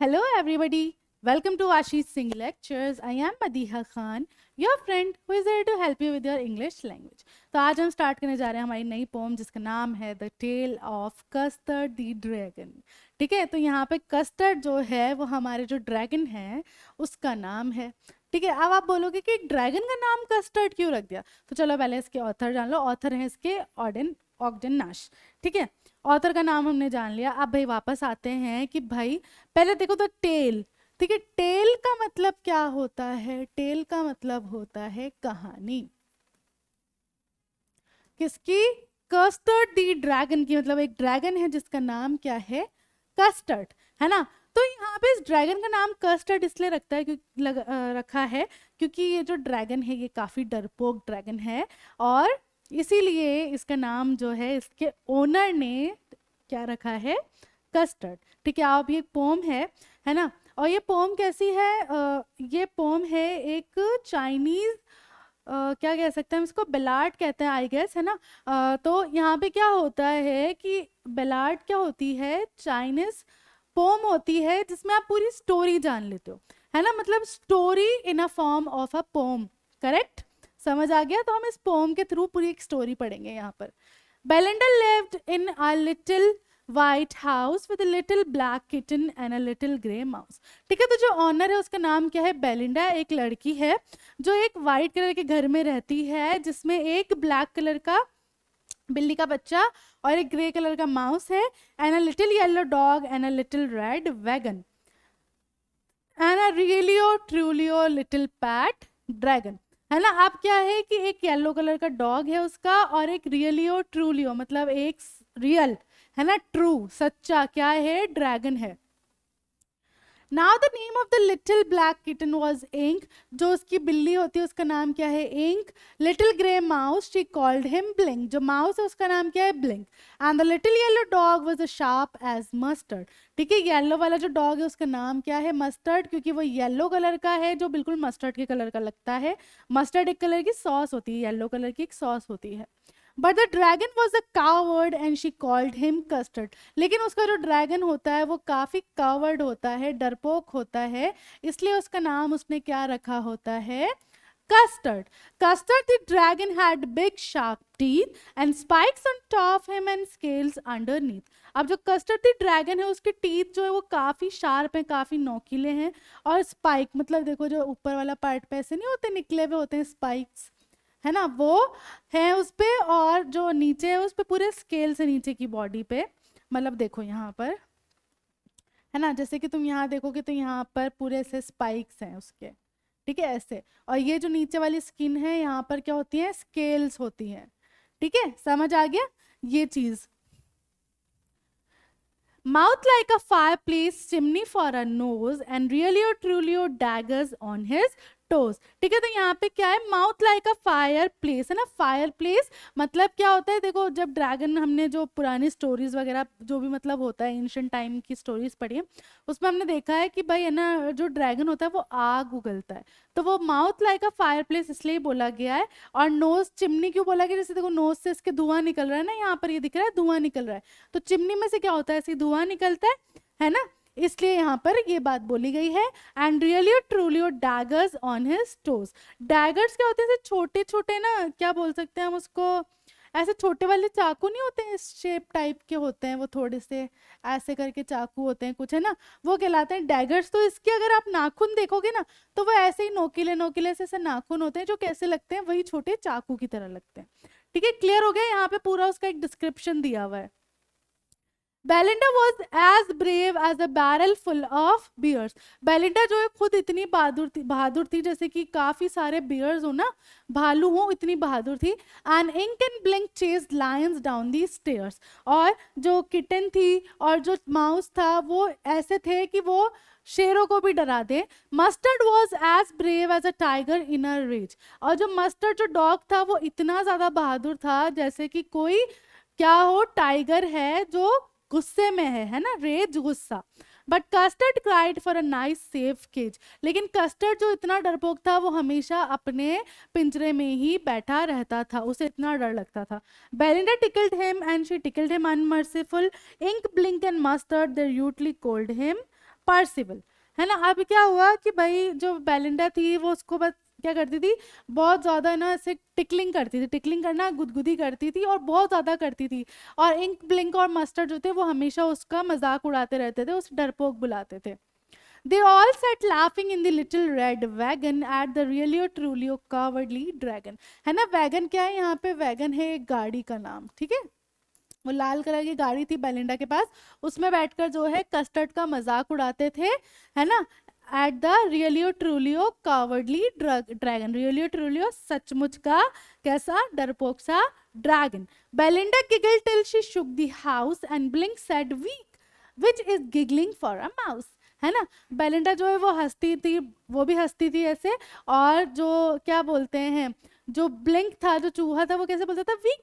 Hello, everybody. Welcome to Ashish Singh Lectures. I am Madiha Khan, your friend who is here to help you with your English language. तो आज हम start करने जा रहे हैं हमारी नई पोम जिसका नाम है the tale of Custard the dragon. ठीक है, तो यहाँ पे कस्टर्ड जो है वो हमारे जो ड्रैगन है उसका नाम है। ठीक है, अब आप बोलोगे कि ड्रैगन का नाम कस्टर्ड क्यों रख दिया, तो चलो पहले इसके ऑथर जान लो। ऑथर है इसके ऑगडेन नाश। ठीक है, ऑथर का नाम हमने जान लिया। अब भाई वापस आते हैं कि भाई पहले देखो तो टेल। ठीक है, टेल का मतलब क्या होता है? टेल का मतलब होता है कहानी। किसकी? कस्टर्ड दी ड्रैगन की। मतलब एक ड्रैगन है जिसका नाम क्या है? कस्टर्ड, है ना। तो यहाँ पे इस ड्रैगन का नाम कस्टर्ड इसलिए रखा है क्योंकि ये जो ड्रैगन है ये काफी डरपोक ड्रैगन है और इसीलिए इसका नाम जो है इसके ओनर ने क्या रखा है? कस्टर्ड। ठीक है, अब ये पोम है ना। और ये पोम कैसी है? ये पोम है एक चाइनीज, क्या कह सकते हैं हम इसको, बेलार्ड कहते हैं आई गेस, है ना। तो यहाँ पे क्या होता है कि बेलार्ड क्या होती है? चाइनीज पोम होती है जिसमें आप पूरी स्टोरी जान लेते हो, है ना। मतलब story in a form of a poem. Correct, समझ आ गया। तो हम इस पोम के थ्रू पूरी एक स्टोरी पढ़ेंगे यहाँ पर। Belinda lived in a little white house with a little black kitten and a little grey mouse. ठीक है, तो जो ऑनर है उसका नाम क्या है? बेलिंडा। एक लड़की है जो एक वाइट कलर के घर में रहती है जिसमें एक ब्लैक कलर का बिल्ली का बच्चा और एक ग्रे कलर का माउस है, and a little yellow dog and a little red wagon and a रियलियो ट्रूलियो little PAT dragon, है ना। अब क्या है कि एक येलो कलर का डॉग है उसका और एक रियलियो ट्रूलियो मतलब एक रियल, है ना, ट्रू सच्चा क्या है? ड्रैगन है। Now the name of the little black kitten was Ink. जो उसकी बिल्ली होती है उसका नाम क्या है? Ink. Little grey mouse she called him Blink. जो माउस है उसका नाम क्या है? Blink. And the little yellow dog was a sharp as Mustard. ठीक है, येलो वाला जो डॉग है उसका नाम क्या है? मस्टर्ड, क्योंकि वो येलो कलर का है जो बिल्कुल मस्टर्ड के कलर का लगता है। मस्टर्ड एक कलर की सॉस होती है, येलो कलर की एक सॉस होती है। But the dragon was a coward and she called him custard. लेकिन उसका जो ड्रैगन होता है वो काफी कावर्ड होता है, डरपोक होता है, इसलिए उसका नाम उसने क्या रखा होता है? Custard. Custard the dragon had big sharp teeth and spikes on top him and scales underneath. अब जो कस्टर्ड द ड्रैगन है उसके टीथ जो है वो काफी शार्प हैं, काफी नोकीले हैं, और स्पाइक मतलब देखो जो ऊपर वाला पार्ट पे ऐसे नहीं होते, निकले हुए होते हैं स्पाइक्स, है ना, वो है उस पे। और जो नीचे है उस पे पूरे स्केल से नीचे की बॉडी पे, मतलब देखो यहाँ पर, है ना, जैसे कि तुम यहाँ देखोगे तो यहाँ पर पूरे ऐसे स्पाइक्स हैं उसके। ठीक है, ऐसे। और ये जो नीचे वाली स्किन है यहाँ पर क्या होती है? स्केल्स होती हैं। ठीक है, समझ आ गया ये चीज। Mouth like a fireplace, chimney for a nose, and really or truly or daggers on his toes. ठीक है, तो यहाँ पे क्या है? Mouth like a fire place, है ना। फायर प्लेस मतलब क्या होता है? देखो जब ड्रैगन, हमने जो पुरानी स्टोरीज वगैरह जो भी मतलब होता है एंशिएंट टाइम की स्टोरीज पढ़ी है उसमें हमने देखा है कि भाई है ना, जो ड्रैगन होता है वो आग उगलता है, तो वो mouth like a fire place इसलिए बोला गया है। और नोज चिमनी क्यों बोला गया? जैसे देखो नोज से इसके धुआं निकल रहा है ना, यहाँ पर ये दिख रहा है धुआं निकल रहा है, तो चिमनी में से क्या होता है? ऐसे धुआं निकलता है ना, इसलिए यहाँ पर ये बात बोली गई है। एंड रियली और ट्रूली और daggers on his toes. Daggers क्या होते हैं? छोटे छोटे ना, क्या बोल सकते हैं हम उसको, ऐसे छोटे वाले चाकू नहीं होते हैं, इस शेप टाइप के होते हैं वो, थोड़े से ऐसे करके चाकू होते हैं कुछ, है ना, वो कहलाते हैं डैगर्स। तो इसके अगर आप नाखून देखोगे ना तो वो ऐसे ही नोकीले नोकीले से ऐसे नाखून होते हैं जो कैसे लगते हैं? वही छोटे चाकू की तरह लगते हैं। ठीक है, क्लियर हो गया? यहाँ पे पूरा उसका एक डिस्क्रिप्शन दिया हुआ है। Belinda was as brave as a barrel full of bears. Belinda जो है खुद इतनी बहादुर थी जैसे कि काफी सारे बियर्स हो ना, भालू हो, इतनी बहादुर थी। And Ink and Blink chase lions down the stairs. और जो किटन थी और जो माउस था वो ऐसे थे कि वो शेरों को भी डरा दे। Mustard was as brave as a tiger in a rage. और जो मस्टर्ड जो डॉग था वो इतना ज्यादा बहादुर था जैसे कि कोई क्या हो, टाइगर है जो गुस्से में है ना, रेज, गुस्सा। But Custard cried for a nice safe cage. लेकिन कस्टर्ड जो इतना डरपोक था वो हमेशा अपने पिंजरे में ही बैठा रहता था, उसे इतना डर लगता था। Belinda tickled him and she tickled him unmerciful. Ink Blink and Mustard they rudely called him Percival, है ना। अब क्या हुआ कि भाई जो बेलिंडा थी वो उसको बस क्या करती थी, बहुत ज़्यादा ना ऐसे टिकलिंग करती थी, टिकलिंग करना गुदगुदी करती थी और बहुत ज़्यादा करती थी। और इंक ब्लिंक और मस्टर्ड जो थे वो हमेशा उसका मजाक उड़ाते रहते थे, उस डरपोक बुलाते थे। They all sat laughing in the little red wagon at the really or truly or cowardly dragon। है ना, वैगन क्या है यहाँ पे, वैगन है एक गाड़ी का नाम, ठीक है। वो लाल कलर की गाड़ी थी बेलिंडा के पास, उसमें बैठकर जो है कस्टर्ड का मजाक उड़ाते थे, है ना। At the realio trulio cowardly dragon, realio trulio सचमुच का कैसा, डरपोक सा dragon. Belinda giggle till she shook the house and Blink said week which is giggling for a mouse. है ना, बेलिंडा जो है वो हंसती थी, वो भी हंसती थी ऐसे, और जो क्या बोलते हैं, जो ब्लिंक था, जो चूहा था, वो कैसे बोलता था, वीक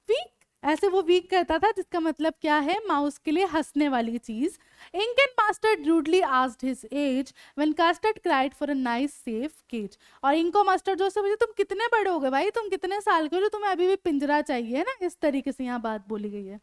वीक, ऐसे वो वीक कहता था, जिसका मतलब क्या है, माउस के लिए हंसने वाली चीज। Ink and Mustard rudely asked his age when Custard cried for a nice safe cage. और इंको मास्टर जो से पूछे, तुम कितने बड़े हो गए भाई, तुम कितने साल के हो जो तुम्हें अभी भी पिंजरा चाहिए, है ना, इस तरीके से यहाँ बात बोली गई है।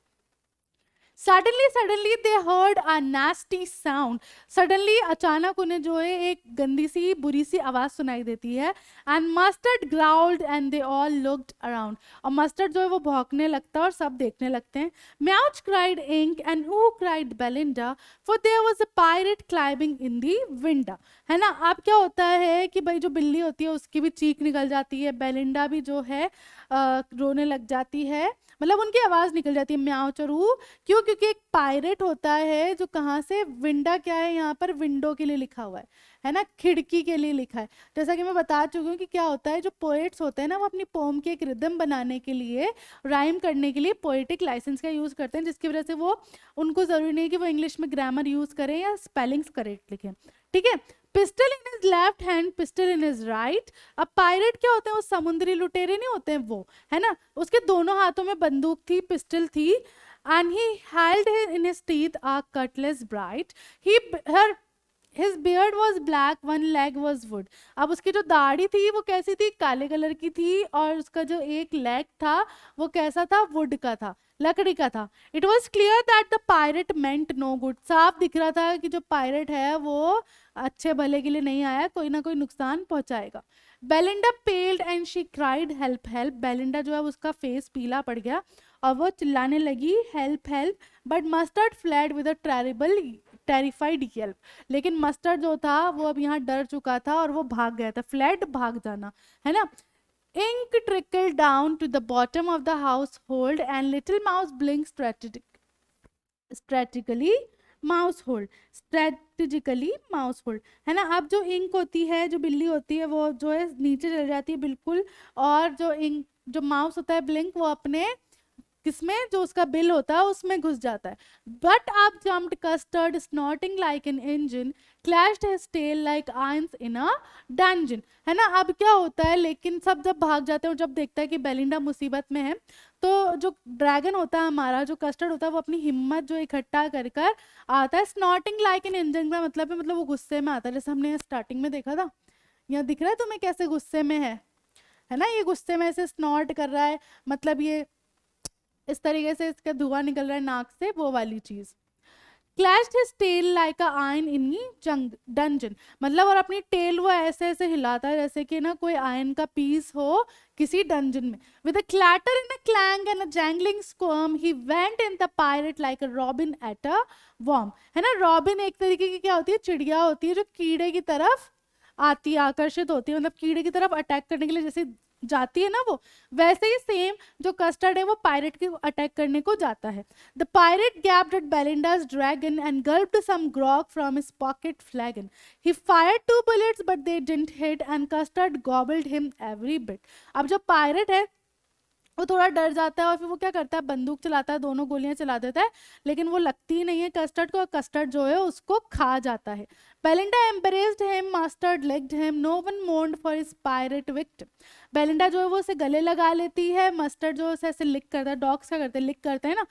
Suddenly they heard a nasty sound. Suddenly अचानक उन्हें जो है एक गंदी सी बुरी सी आवाज सुनाई देती है। And Mustard growled and they all looked around. और मस्टर्ड जो है वो भौंकने लगता है और सब देखने लगते हैं। म्याउच क्राइड इंक एंड ऊ cried Belinda for their was a pirate climbing in the window. है ना, अब क्या होता है कि भाई जो बिल्ली होती है उसकी भी चीख निकल जाती है, बेलिंडा भी जो है रोने लग जाती है, मतलब उनकी आवाज निकल जाती है, म्याऊ चरू। क्यों, क्योंकि एक पायरेट होता है जो कहाँ से, विंडा क्या है यहाँ पर, विंडो के लिए लिखा हुआ है ना, खिड़की के लिए लिखा है। जैसा कि मैं बता चुकी हूँ कि क्या होता है, जो पोएट्स होते हैं ना वो अपनी पोम की एक रिदम बनाने के लिए, राइम करने के लिए पोएटिक लाइसेंस का यूज़ करते हैं, जिसकी वजह से वो, उनको ज़रूरी नहीं कि वो इंग्लिश में ग्रामर यूज़ करें या स्पेलिंग्स करेक्ट लिखें, ठीक है। Pistol in his left hand, pistol in his right. अब पायरेट क्या होते हैं, वो समुद्री लुटेरे नहीं होते हैं वो, है ना, उसके दोनों हाथों में बंदूक थी, पिस्टल थी। And he held in his teeth a cutlass bright. His beard was black, one leg was wood। अब उसकी जो दाढ़ी थी वो कैसी थी, काले कलर की थी, और उसका जो एक लेग था वो कैसा था, वुड का था, लकड़ी का था। It was clear that the pirate meant no good. साफ दिख रहा था कि जो पायरेट है वो अच्छे भले के लिए नहीं आया, कोई ना कोई नुकसान पहुंचाएगा। Belinda पेल्ड and she cried help help. Belinda जो है उसका फेस पीला पड़ गया और वो चिल्लाने लगी, help help. But mustard fled with a terrified Yelp. लेकिन मस्टर्ड जो था वो अब यहाँ डर चुका था और वो भाग गया था, फ्लैड भाग जाना, है ना। Ink trickle down to the bottom of the household and little mouse Blink strategically mouseholed. है ना, अब जो इंक होती है, जो बिल्ली होती है, वो जो है नीचे चली जाती है बिल्कुल, और जो इंक, जो माउस होता है ब्लिंक, वो अपने किसमें, जो उसका बिल होता है उसमें घुस जाता है। But up jumped Custard snorting like an engine, clashed his tail like irons in a dungeon. है ना, अब क्या होता है, लेकिन सब जब भाग जाते हैं और जब देखता है कि बेलिंडा मुसीबत में है, तो जो ड्रैगन होता है हमारा, जो कस्टर्ड होता है, वो अपनी हिम्मत जो इकट्ठा कर कर आता है। स्नॉटिंग लाइक एन इंजन का मतलब है, मतलब वो गुस्से में आता है, जैसे हमने स्टार्टिंग में देखा था। यहाँ दिख रहा है तुम्हें कैसे गुस्से में है ना, ये गुस्से में ऐसे स्नॉट कर रहा है, मतलब ये इस तरीके से इसका धुआं निकल रहा है नाक से, वो वाली चीज। Clashed his tail like a iron in dungeon, मतलब और अपनी टेल वो ऐसे ऐसे हिलाता है जैसे कि ना कोई आयन का पीस हो किसी डंजन में। With a clatter in a clang and a jangling squirm he went in the pirate like a robin at a worm. है ना, रॉबिन एक तरीके की क्या होती है, चिड़िया होती है जो कीड़े की तरफ आती है, आकर्षित होती है, मतलब कीड़े की तरफ अटैक करने के लिए जैसे जाती है ना, वो वैसे ही सेम जो कस्टर्ड है वो पायरेट की अटैक करने को जाता है। The pirate gaped at Belinda's dragon and gulped some grog from his pocket flagon. He fired 2 bullets but they didn't hit and Custard gobbled him every bit. अब जो पायरेट है वो थोड़ा डर जाता है और फिर वो क्या करता है, बंदूक चलाता है, दोनों गोलियां चला देता है, लेकिन वो लगती ही नहीं है कस्टर्ड को, और कस्टर्ड जो है उसको खा जाता है। Belinda embraced him, Mustard licked him, no one mourned for his pirate victim. Belinda जो है वो उसे गले लगा लेती है, मस्टर्ड जो है ऐसे लिक करता है, डॉग्स क्या करते हैं, लिक करते हैं ना,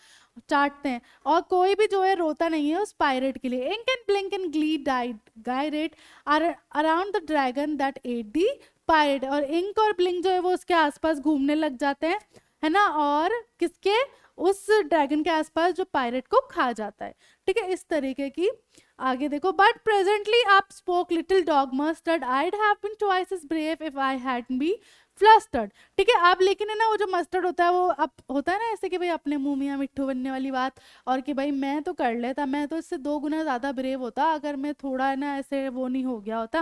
चाटते हैं, और कोई भी जो है रोता नहीं है उस पायरेट के लिए। Ink and Blink and glee did gyrate around the dragon that ate the pirate. और इंक और ब्लिंक जो है वो उसके आसपास घूमने लग जाते हैं, है ना, और किसके, उस ड्रैगन के आसपास जो पायरेट को खा जाता है। ठीक है, इस तरीके की। आगे देखो, but presently up spoke little dog Mustard, I'd have been twice as brave if I had be flustered. ठीक है, अब लेकिन है ना वो जो मस्टर्ड होता है वो अब होता है ना ऐसे कि भाई अपने मुंह में मिट्ठू बनने वाली बात, और कि भाई मैं तो कर लेता, मैं तो इससे 2 गुना ज्यादा ब्रेव होता अगर मैं थोड़ा है ना ऐसे वो नहीं हो गया होता।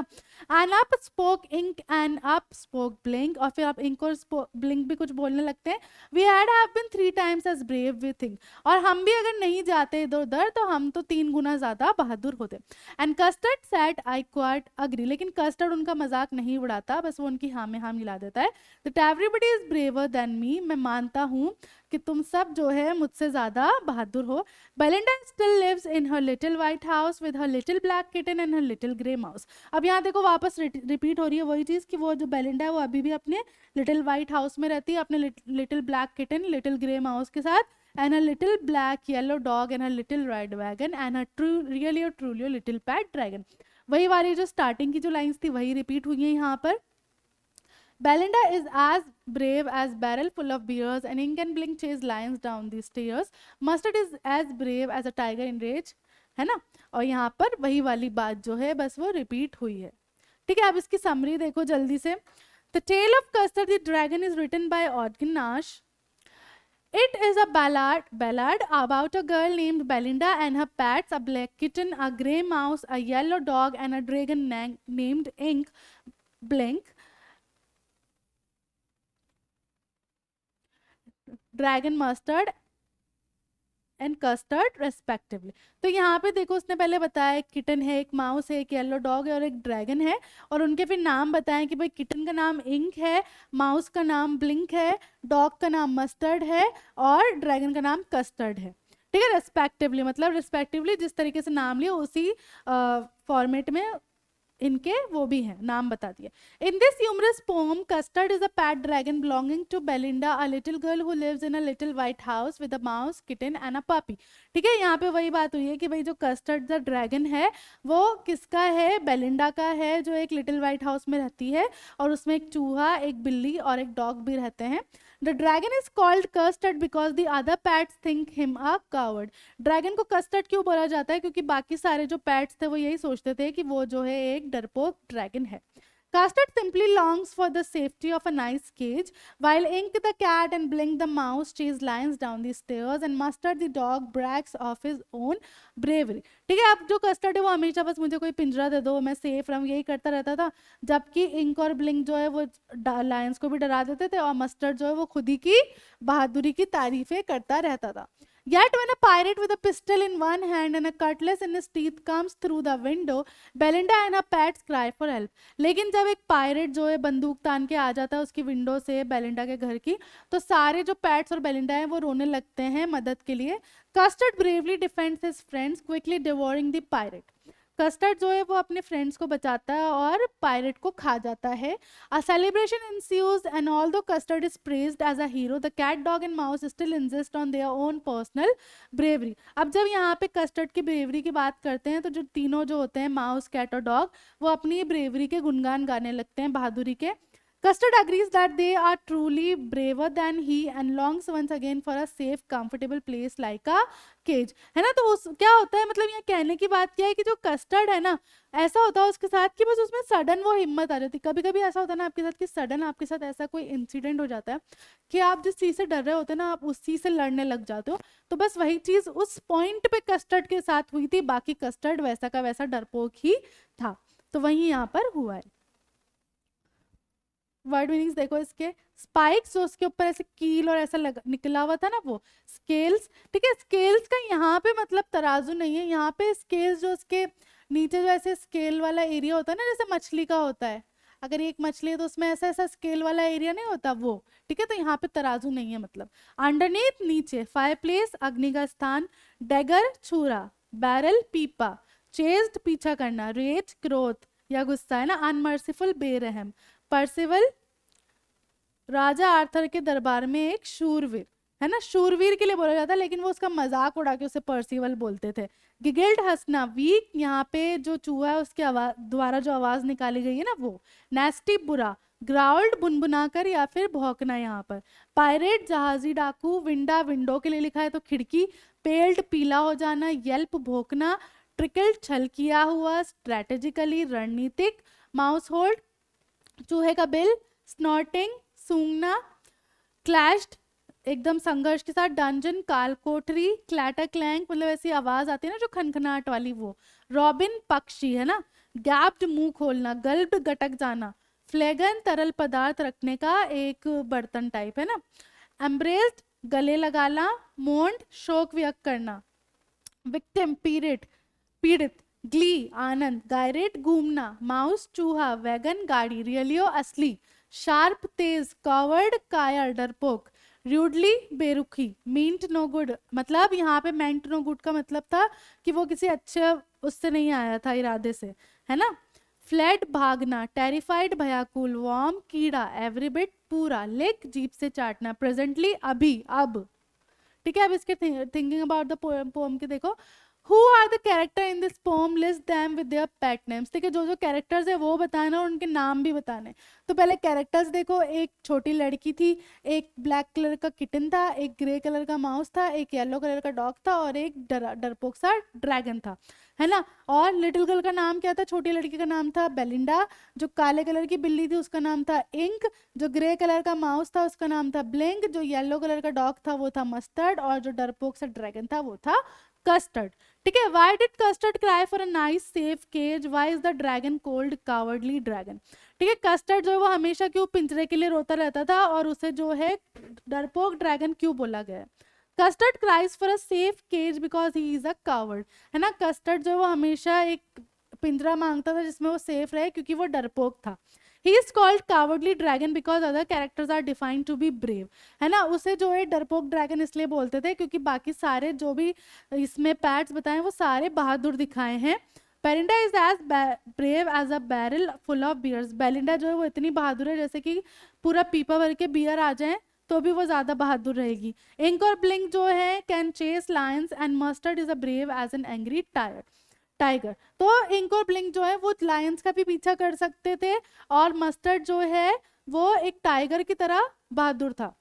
And up spoke Ink and up spoke Blink, और फिर आप इंक और ब्लिंक भी कुछ बोलने लगते हैं। We had have been 3 times as brave we think, और हम भी अगर नहीं जाते इधर उधर तो हम तो 3 गुना ज्यादा बहादुर होते। And custard said I quite agree, लेकिन कस्टर्ड उनका मजाक नहीं उड़ाता, बस वो उनकी हाँ में हाँ मिला देता है। That everybody is braver than me, मैं मानता हूँ कि तुम सब जो है मुझसे ज्यादा बहादुर हो। Belinda still lives in her little white house with her little black kitten and her little grey mouse. अब यहाँ देखो वापस रिपीट हो रही है वही चीज कि वो जो बेलिंडा है वो अभी भी अपने लिटिल व्हाइट हाउस में रहती है अपने little black kitten, little grey mouse के साथ, and a little black yellow dog and a little red wagon and a true really or truly a little pet dragon। वही वाली जो स्टार्टिंग की जो लाइंस थी वही रिपीट हुई है यहाँ पर। Belinda is as brave as barrel full of beers and ink and blink chase lions down the stairs। Mustard is as brave as a tiger in rage, है ना। और यहाँ पर वही वाली बात जो है बस वो रिपीट हुई है। ठीक है, अब इसकी समरी देखो जल्दी से। The Tale of Custer the Dragon is written by Ogden Nash। It is a ballad about a girl named Belinda and her pets, a black kitten, a grey mouse, a yellow dog, and a dragon named Ink, Blink, Dragon, Mustard and custard respectively. तो यहाँ पे देखो उसने पहले बताया एक kitten है, एक माउस है, एक येलो डॉग है और एक ड्रैगन है, और उनके फिर नाम बताएं कि भाई किटन का नाम इंक है, माउस का नाम ब्लिंक है, डॉग का नाम मस्टर्ड है और ड्रैगन का नाम कस्टर्ड है। ठीक है, रेस्पेक्टिवली मतलब रिस्पेक्टिवली जिस तरीके से नाम लिया उसी फॉर्मेट में इनके वो भी हैं, नाम बता दिए। In this humorous poem Custard is a pet dragon belonging to Belinda, a little girl who lives in a little white house with a mouse kitten and a puppy. ठीक है, यहाँ पे वही बात हुई है कि भाई जो कस्टर्ड द ड्रैगन है वो किसका है, बेलिंडा का है, जो एक लिटिल व्हाइट हाउस में रहती है और उसमें एक चूहा, एक बिल्ली और एक डॉग भी रहते हैं। The dragon is called custard because the other pets think him a coward. Dragon को कस्टर्ड क्यों बोला जाता है, क्योंकि बाकी सारे जो पैट्स थे वो यही सोचते थे कि वो जो है एक डरपोक ड्रैगन है। Custard simply longs for the safety of a nice cage, while Ink the cat and Blink the mouse chase lions down the stairs, and Mustard the dog brags of his own bravery। ठीक है, अब जो custard है वो हमेशा बस मुझे कोई पिंजरा दे दो मैं सेफ रहूं यही करता रहता था, जबकि इंक और ब्लिंक जो है वो लायंस को भी डरा देते थे और मस्टर्ड जो है वो खुद ही की बहादुरी की तारीफें करता रहता था। Yet when a pirate with a pistol in one hand and a cutlass in his teeth comes through the window, Belinda and her pets cry for help। लेकिन जब एक पायरेट जो है बंदूक तान के आ जाता है उसकी विंडो से बेलिंडा के घर की, तो सारे जो पैट्स और बेलिंडा हैं वो रोने लगते हैं मदद के लिए। Custard bravely defends his friends quickly devouring the pirate. Custard जो है वो अपने फ्रेंड्स को बचाता है और पायरेट को खा जाता है। A celebration ensues and although Custard is praised as a hero, the cat, dog and mouse still insist on their own personal bravery। अब जब यहाँ पे कस्टर्ड की ब्रेवरी की बात करते हैं तो जो तीनों जो होते हैं माउस, कैट और डॉग वो अपनी ब्रेवरी के गुणगान गाने लगते हैं, बहादुरी के। Custard agrees that they are truly braver than he and longs once again for a safe, comfortable place like a cage। है ना, तो उस क्या होता है मतलब यहाँ कहने की बात क्या है कि जो कस्टर्ड है ना ऐसा होता है उसके साथ कि बस उसमें सडन वो हिम्मत आ जाती है। कभी कभी ऐसा होता है ना आपके साथ कि सडन आपके साथ ऐसा कोई इंसिडेंट हो जाता है कि आप जिस चीज़ से डर रहे होते हैं ना आप उस चीज़ से लड़ने लग जाते हो, तो बस वही चीज़ उस पॉइंट पे कस्टर्ड के साथ हुई थी, बाकी कस्टर्ड वैसा का वैसा डरपोक ही था, तो वही यहाँ पर हुआ है। वर्ड मीनिंग्स देखो इसके, स्पाइक्स जो उसके ऊपर ऐसे कील और ऐसा निकला हुआ था ना वो स्केल्स। ठीक है, स्केल्स का यहाँ पे मतलब तराजू नहीं है, यहाँ पे स्केल्स जो उसके नीचे जो ऐसे स्केल वाला एरिया होता है ना जैसे मछली का होता है, अगर एक मछली है तो उसमें ऐसा ऐसा स्केल वाला एरिया नहीं होता वो। ठीक है, तो यहाँ पे तराजू नहीं है मतलब। अंडरनीथ नीचे, फायरप्लेस अग्नि का स्थान, डैगर छुरा, बैरल पीपा, चेस्ड पीछा करना, रेज क्रोध या गुस्सा है ना, अनमर्सीफुल बेरहम, परसिवल राजा आर्थर के दरबार में एक शूरवीर, है ना, शूरवीर के लिए बोला जाता है लेकिन वो उसका मजाक उड़ा के उसे परसिवल बोलते थे। गिगिल्ड हंसना, वीक यहाँ पे जो चूहा है उसके द्वारा जो आवाज निकाली गई है ना वो। नेस्टी बुरा, ग्राउल्ड बुनबुनाकर या फिर भौंकना यहाँ पर। पायरेट जहाजी डाकू, विंडा विंडो के लिए लिखा है तो खिड़की, पेल्ड पीला हो जाना, येल्प भौंकना, ट्रिकल्ड छल किया हुआ, स्ट्रेटेजिकली रणनीतिक, माउस होल्ड चूहे का बिल, स्नॉटिंग सूंघना, क्लैश्ड एकदम संघर्ष के साथ, डंजन काल कोठरी, क्लैटर क्लैंक मतलब ऐसी आवाज आती है ना जो खनखनाहट वाली वो, रॉबिन पक्षी है ना, गैप्ड मुंह खोलना, गल्प्ड गटक जाना, फ्लेगन तरल पदार्थ रखने का एक बर्तन टाइप है ना, एम्ब्रेस्ड गले लगाना, मोन्ड शोक व्यक्त करना, विक्टिम पीड़ित पीड़ित, ग्ली आनंद, गायरेट घूमना, माउस चूहा, वैगन गाड़ी, रियलियो असली, शार्प तेज, कवर्ड कायर डरपोक, रूडली बेरुखी, मींट नो गुड मतलब यहाँ पे मेंट नो गुड का मतलब था कि वो किसी अच्छे उससे नहीं आया था इरादे से, है ना। फ्लैट भागना, टेरिफाइड भयाकुल, वॉर्म कीड़ा, एवरी बिट पूरा, लिक जीप से चाटना, प्रेजेंटली अभी अब। ठीक है, अब इसके थिंकिंग अबाउट द पोएम के देखो। Who are the character in this poem, list them with their pet names. ठीक है, जो जो कैरेक्टर्स है वो बताना और उनके नाम भी बताने। तो पहले कैरेक्टर्स देखो, एक छोटी लड़की थी, एक ब्लैक कलर का किटन था, एक ग्रे कलर का माउस था, एक येलो कलर का डॉग था और एक डरपोक सा ड्रैगन था, है ना। और लिटिल गर्ल का नाम क्या था, छोटी लड़की का नाम था बेलिंडा, जो काले कलर की बिल्ली थी उसका नाम था इंक, जो ग्रे कलर का माउस था उसका नाम था ब्लिंक, जो येलो कलर का डॉग था वो था मस्टर्ड और जो डरपोक सा ड्रैगन था वो था कस्टर्ड। ठीक है, why did Custard cry for a nice safe cage, why is the dragon called cowardly dragon. ठीक है, कस्टर्ड जो है वो हमेशा क्यों पिंजरे के लिए रोता रहता था और उसे जो है डरपोक ड्रैगन क्यों बोला गया है। Custard cries for a safe cage because he is a coward, है ना। कस्टर्ड जो वो हमेशा एक पिंजरा मांगता था जिसमें वो सेफ रहे क्योंकि वो डरपोक था। He is called cowardly dragon because other characters are defined to be brave, है ना। उसे जो है डरपोक ड्रैगन इसलिए बोलते थे क्योंकि बाकी सारे जो भी इसमें पैट्स बताए वो सारे बहादुर दिखाए हैं। Belinda is as brave as a barrel full of bears. Belinda जो है वो इतनी बहादुर है जैसे कि पूरा पीपा भर के बियर आ जाए तो भी वो ज्यादा बहादुर रहेगी। इंक और ब्लिंक जो है can chase lions and Mustard is a brave as an angry tiger. तो इंक और ब्लिंक जो है वो लायंस का भी पीछा कर सकते थे और मस्टर्ड जो है वो एक टाइगर की तरह बहादुर था।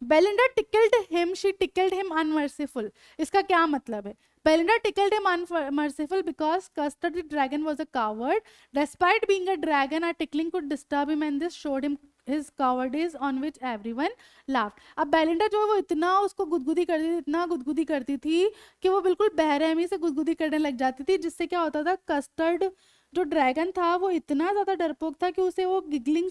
Belinda tickled him, she tickled him unmerciful. इसका क्या मतलब है। Belinda tickled him unmerciful because Custard the dragon was a coward, despite being a dragon a tickling could disturb him and this showed him his cowardice on which everyone laughed। अब Belinda जो है वो इतना उसको गुदगुदी करती थी, इतना गुदगुदी करती थी कि वो बिल्कुल बेरहमी से गुदगुदी करने लग जाती थी, जिससे क्या होता था कस्टर्ड जो ड्रैगन था वो इतना ज्यादा डरपोक था कि उसे वो गिगलिंग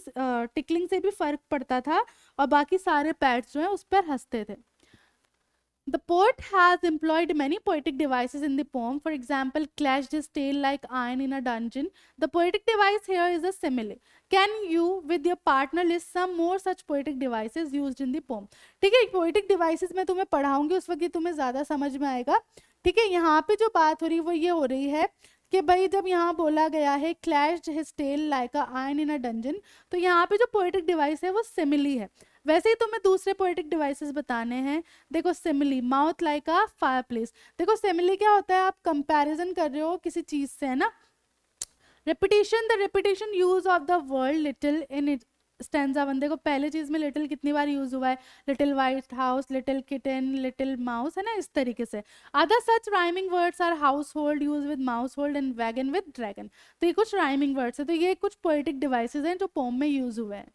टिकलिंग से भी फर्क पड़ता था और बाकी सारे पैट्स जो है उस पर हंसते थे। The poet has employed many poetic devices in the poem. For example, clashed his tail like iron in a dungeon. The poetic device here is a simile. Can you, with your partner, list some more such poetic devices used in the poem? ठीक है, poetic devices मैं तुम्हें पढ़ाऊंगी उस वक्त ये तुम्हें ज्यादा समझ में आएगा। ठीक है, यहाँ पे जो बात हो रही है वो ये हो रही है कि भाई जब यहाँ बोला गया है clashed his tail like a iron in a dungeon, तो यहाँ पे जो पोएटिक डिवाइस है वो सिमिली है। वैसे ही तुम्हें दूसरे पोएटिक डिवाइसेस बताने हैं। देखो सिमिली, माउथ लाइक अ फायरप्लेस। देखो सिमिली क्या होता है, आप कंपैरिजन कर रहे हो किसी चीज से, है ना। Repetition, the repetition use of the word little in it stanza one. देखो पहले चीज में लिटिल कितनी बार यूज हुआ है, little white house, little kitten, little mouse, है ना, इस तरीके से। Other such rhyming words are household use with mouseholed and wagon with dragon. तो ये कुछ राइमिंग वर्ड्स है, तो ये कुछ पोएटिक डिवाइसेस हैं जो पोम में यूज हुए हैं।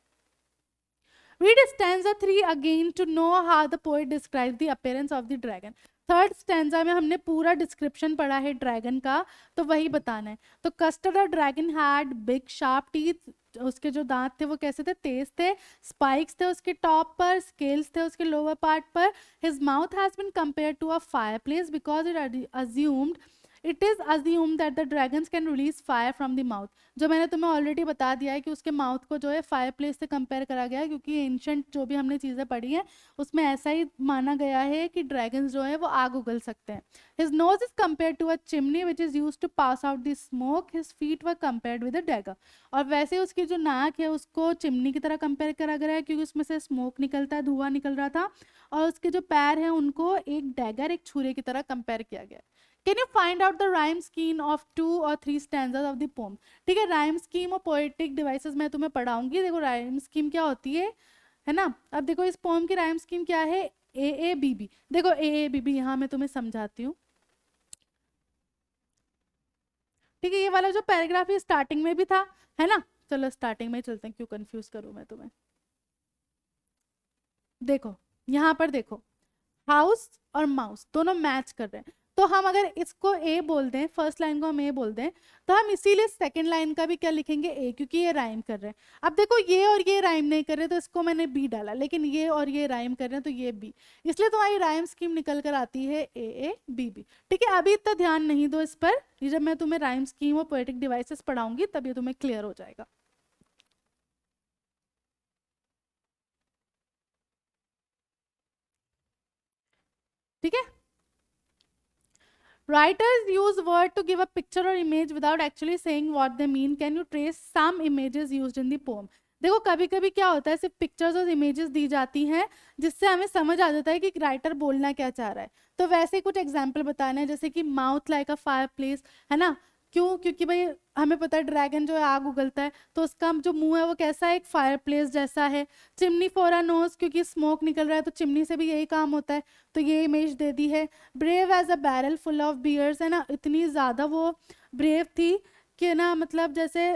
Read stanza 3 again to know how the poet describes the appearance of the dragon. Third stanza में हमने पूरा डिस्क्रिप्शन पढ़ा है ड्रैगन का, तो वही बताना है। तो custard dragon had big sharp teeth, उसके जो दांत थे वो कैसे थे, तेज थे। स्पाइक्स थे उसके टॉप पर, स्केल्स थे उसके लोअर पार्ट पर। His mouth has been compared to a fireplace because it is assumed that the dragons can release fire from the mouth. जो मैंने तुम्हें ऑलरेडी बता दिया है कि उसके माउथ को जो है फायर प्लेस से कंपेयर करा गया है, क्योंकि एंशंट जो भी हमने चीज़ें पढ़ी हैं उसमें ऐसा ही माना गया है कि ड्रैगन्स जो है वो आग उगल सकते हैं। His nose is compare to a chimney which is use to pass out the smoke. His feet were compared with a dagger. और वैसे उसकी जो नाक है उसको चिमनी की तरह कंपेयर करा गया है क्योंकि उसमें से स्मोक निकलता है, धुआं निकल रहा था। और उसके जो पैर हैं उनको एक डैगर, एक छुरे की तरह कंपेयर किया गया है। Can you find out the rhyme scheme of 2 और 3 स्टैंडर्ड ऑफ द पोम। ठीक है, राइम स्कीम और पोएटिक डिवाइसेस मैं तुम्हें पढ़ाऊंगी। देखो राइम स्कीम क्या होती है ना। अब देखो इस पोम की राइम स्कीम क्या है, ए ए बी बी। देखो ए ए बी बी यहाँ मैं तुम्हें समझाती हूँ। ठीक है, ये वाला जो पैराग्राफ है स्टार्टिंग में भी था, है ना। चलो स्टार्टिंग में चलते हैं, क्यों कंफ्यूज करूं मैं तुम्हें। देखो यहाँ पर देखो, हाउस और माउस दोनों मैच कर रहे हैं, तो हम अगर इसको ए बोल दें, फर्स्ट लाइन को हम ए बोल दें, तो हम इसीलिए सेकंड लाइन का भी क्या लिखेंगे, ए, क्योंकि ये राइम कर रहे हैं। अब देखो ये और ये राइम नहीं कर रहे, तो इसको मैंने बी डाला, लेकिन ये और ये राइम कर रहे हैं तो ये बी, इसलिए तुम्हारी राइम स्कीम निकल कर आती है ए ए बी बी। ठीक है, अभी इतना ध्यान नहीं दो इस पर, ये जब मैं तुम्हें राइम स्कीम और पोएटिक डिवाइसेस पढ़ाऊंगी तब ये तुम्हें क्लियर हो जाएगा। ठीक है, writers use word to give a picture or image without actually saying what they mean. Can you trace some images used in the poem? देखो कभी कभी क्या होता है, सिर्फ पिक्चर्स और इमेजेस दी जाती हैं जिससे हमें समझ आ जाता है कि राइटर बोलना क्या चाह रहा है। तो वैसे ही कुछ एग्जाम्पल बताना है, जैसे कि mouth like a fire place, है ना। क्यों, क्योंकि भाई हमें पता है ड्रैगन जो है आग उगलता है, तो उसका जो मुंह है वो कैसा है, एक फायर प्लेस जैसा है। चिमनी फॉर अ नोज, क्योंकि स्मोक निकल रहा है तो चिमनी से भी यही काम होता है, तो ये इमेज दे दी है। Brave as a barrel full of bears, है ना, इतनी ज़्यादा वो ब्रेव थी कि ना, मतलब जैसे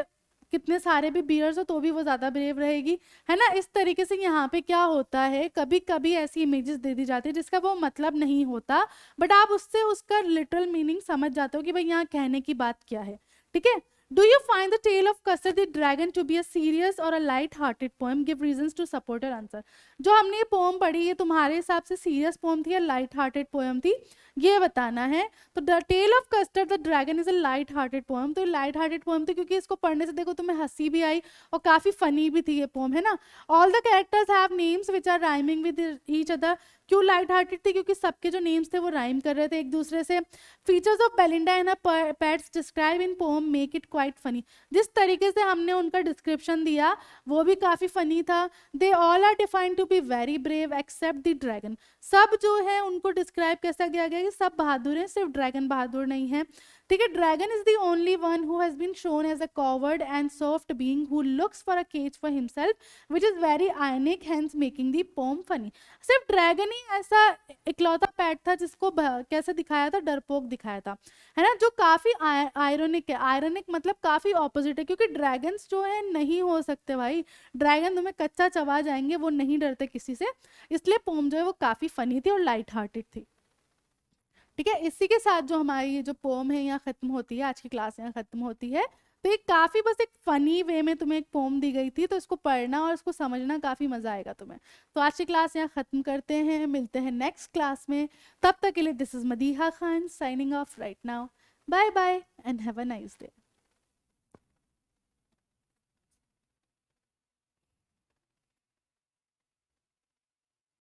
कितने सारे भी बियर्स हो तो भी वो ज़्यादा ब्रेव रहेगी, है ना। इस तरीके से यहाँ पे क्या होता है, कभी कभी ऐसी इमेजेस दे दी जाती है जिसका वो मतलब नहीं होता, बट आप उससे उसका लिटरल मीनिंग समझ जाते हो कि भाई यहाँ कहने की बात क्या है। ठीक है, do you find the tale of Custard the dragon to be a serious or a light hearted poem, give reasons to support your answer. जो हमने ये पोएम पढ़ी है तुम्हारे हिसाब से सीरियस पोएम थी या लाइट हार्टेड पोएम थी, ये बताना है। तो the tale of Custard the dragon is a light hearted poem, तो लाइट हार्टेड पोएम थी क्योंकि इसको पढ़ने से देखो तुम्हें हंसी भी आई और काफी फनी भी थी ये पोएम, है ना। All the characters have names which are rhyming with each other. क्यों लाइट हार्टेड थी, क्योंकि सबके जो नेम्स थे वो राइम कर रहे थे एक दूसरे से। Features of Belinda and her pets describe in poem make it quite funny. जिस तरीके से हमने उनका डिस्क्रिप्शन दिया वो भी काफी फनी था। They all are defined to be very brave except the dragon. सब जो है उनको डिस्क्राइब कैसा किया गया कि सब बहादुर हैं, सिर्फ ड्रैगन बहादुर नहीं है। ठीक है, dragon is the only one who has been shown as a coward and soft being who looks for a cage for himself which is very ironic hence making the poem funny. सिर्फ dragon ही ऐसा इकलौता PAT था जिसको कैसे दिखाया था, डरपोक दिखाया था, है ना, जो काफी आयरनिक है। आयरनिक मतलब काफी ऑपोजिट है, क्योंकि ड्रैगन्स जो है नहीं हो सकते भाई, ड्रैगन तुम्हें कच्चा चबा जाएंगे, वो नहीं डरते किसी से। इसलिए पोम जो है वो काफी फनी थी और लाइट हार्टेड थी। ठीक है, इसी के साथ जो हमारी ये जो पोम है यहाँ खत्म होती है, आज की क्लास यहाँ खत्म होती है। तो एक काफी बस एक फनी वे में तुम्हें एक पोम दी गई थी, तो इसको पढ़ना और इसको समझना काफी मजा आएगा तुम्हें। तो आज की क्लास यहाँ खत्म करते हैं, मिलते हैं नेक्स्ट क्लास में। तब तक के लिए this is Madiha Khan signing off right now. Bye bye and have a nice day.